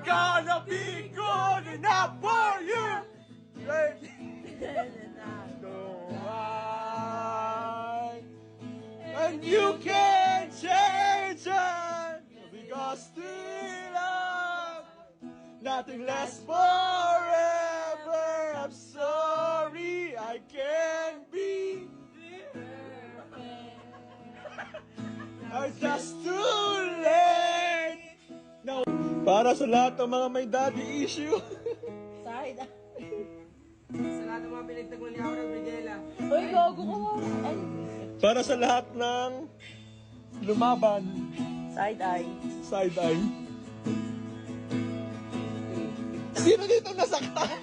gonna be good enough for you. And you can't change it because still love, nothing lasts forever. I'm sorry I can't be. It's just too late. No. Para sa lahat ng mga may daddy issue. Side. Sa lahat ng mga pinagtaguan ni Aurel Bridela. Uy, gogo ko. Ay. Para sa lahat ng lumaban. Side eye. Side eye. Sino dito nasaktan?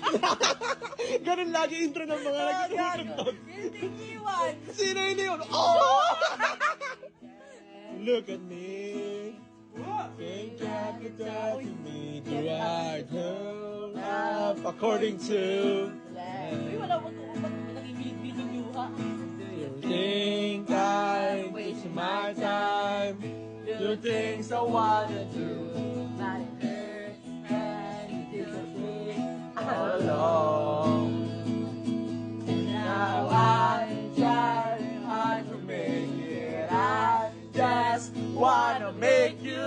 Ganun lagi intro ng mga nagtutugtog. Hindi iwan. Sino yun yun? Oh! Look at me. Think I could tell you me the right love according to Uy, wala mo ito. Ba't nakikilig-bilig nyo, ha? you think I waste my time. You things I wanna do Not it hurts and it disappears. all along. And now I'm trying hard to make it. I just wanna make you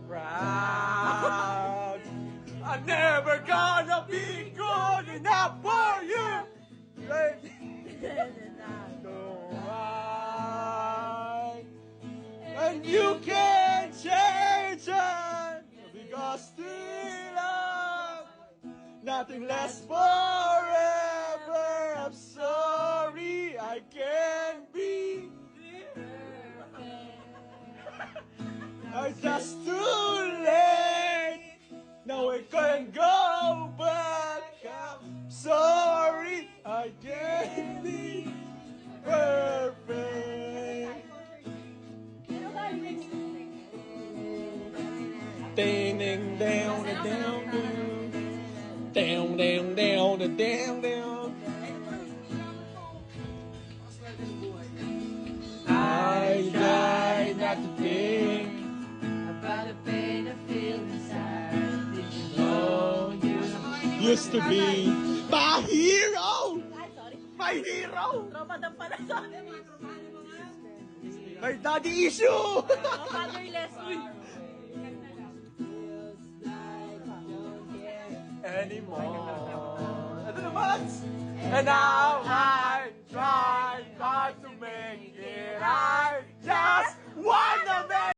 proud. I'm never gonna be good enough for you. And you can't change it because still love, nothing lasts forever. I'm sorry I can't be. It's just too late. Now I can't go back. I'm sorry I can't be perfect. Ding ding down and down down down down down down down. I try not to think about the pain I feel inside. Did you know you used to be my hero, Ay, sorry. my hero. Tropadam pala sa akin. My daddy issue. Fatherless. Uy. Anymore. Ano naman? And now I try hard to make it. I just wanna make